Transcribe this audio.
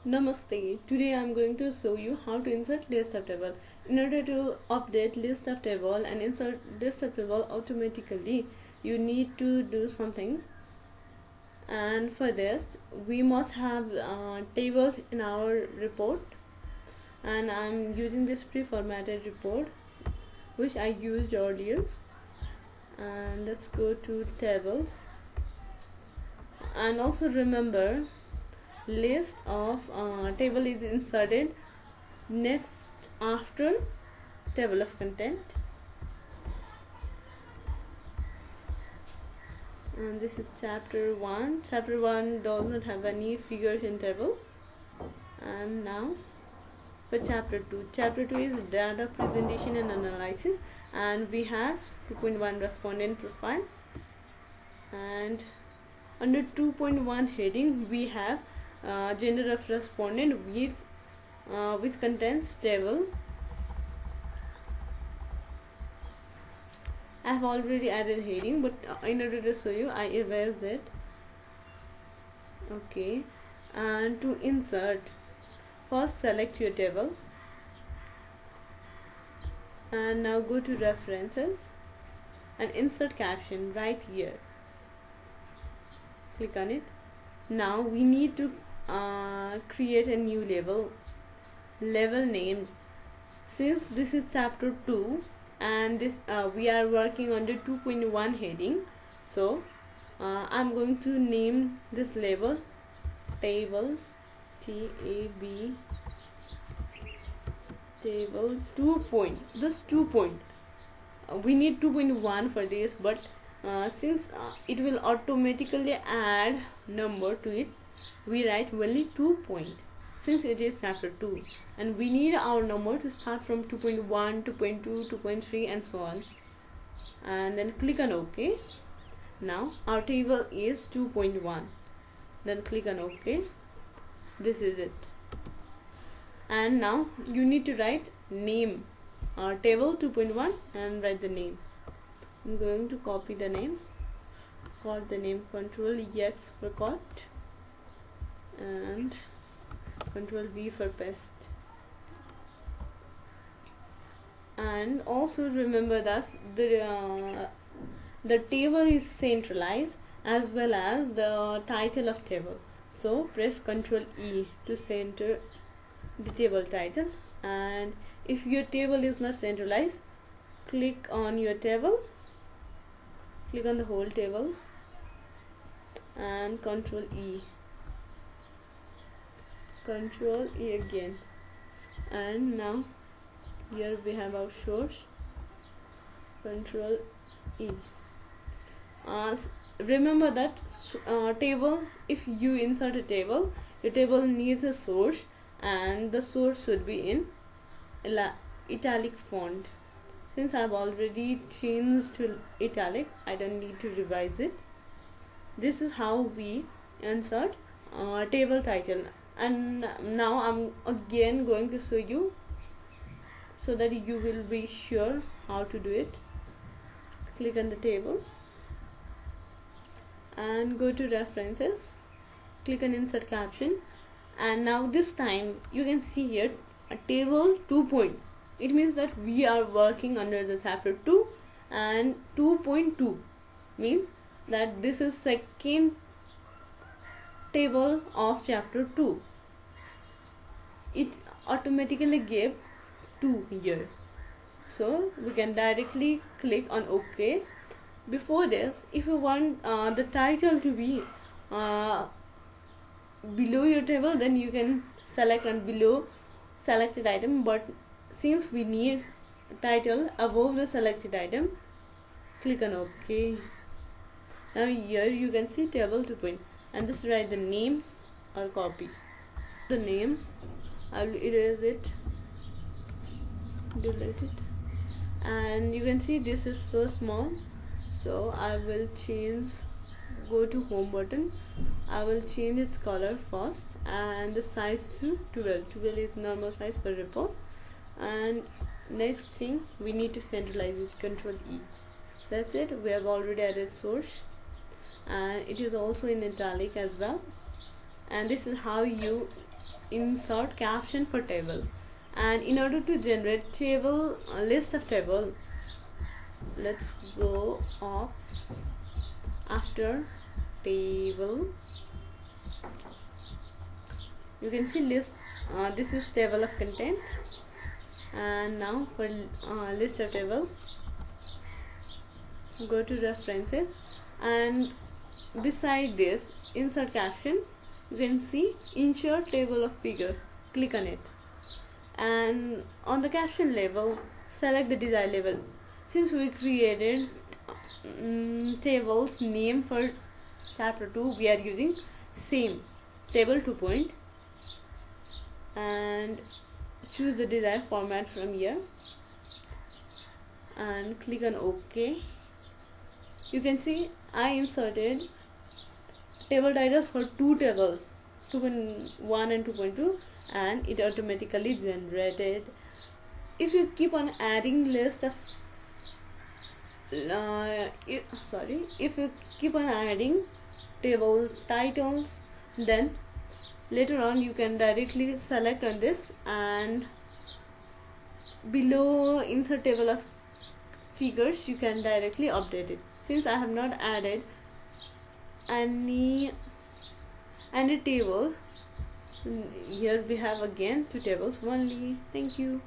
Namaste. Today I am going to show you how to insert list of table. In order to update list of table and insert list of table automatically, you need to do something. And for this, we must have tables in our report. And I am using this pre-formatted report, which I used earlier. And let's go to tables. And also remember, list of table is inserted next after table of content, and this is chapter 1. Chapter 1 does not have any figures in table. And now for chapter 2. Chapter 2 is data presentation and analysis, and we have 2.1 respondent profile, and under 2.1 heading we have gender of respondent which contains table. I have already added heading, but in order to show you I erased it. Okay, and to insert, first select your table and now go to references and insert caption right here. Click on it. Now we need to create a new label named, since this is chapter 2 and this we are working under 2.1 heading, so I'm going to name this label table, TAB, table 2 point, just 2 point. We need 2.1 for this, but since it will automatically add number to it, we write only 2 point, since it is chapter 2 and we need our number to start from 2.1, 2.2, 2.3 and so on. And then click on OK. Now our table is 2.1. Then click on OK. This is it. And now you need to write name, table 2.1, and write the name. I'm going to copy the name, cut the name, Ctrl X for cut and Ctrl V for paste. And also remember that the table is centralized as well as the title of table, so press Ctrl E to center the table title. And if your table is not centralized, click on your table, click on the whole table and Ctrl E, Ctrl E again. And now here we have our source, Ctrl E. Remember that table, if you insert a table, your table needs a source and the source should be in italic font. Since I've already changed to italic, I don't need to revise it. This is how we insert table title. And now I'm again going to show you so that you will be sure how to do it. Click on the table and go to references, click on insert caption, and now this time you can see here a table 2 point. It means that we are working under the chapter 2, and 2.2 means that this is second table of chapter 2. It automatically gave 2 here, so we can directly click on OK. Before this, if you want the title to be below your table, then you can select on below selected item, but since we need title above the selected item, click on OK. Now here you can see table 2 point, and just write the name or copy the name. I will erase it, delete it, and you can see this is so small, so I will change, go to home button, I will change its color first and the size to 12. 12 is normal size for report. And next thing, we need to centralize it, Ctrl E. That's it. We have already added source and it is also in italic as well. and this is how you insert caption for table. And in order to generate table, a list of table, let's go up after table. You can see list, this is table of content. And now for list of table, go to references, and beside this insert caption, you can see insert table of figure. Click on it, and on the caption label select the desired label. Since we created tables name for chapter 2, we are using same table 2 point, and choose the desired format from here and click on OK. You can see I inserted table titles for two tables, 2.1 and 2.2, and it automatically generated. If you keep on adding list of if you keep on adding table titles, then later on you can directly select on this, and below insert table of figures you can directly update it. Since I have not added any table, here we have again two tables only. Thank you.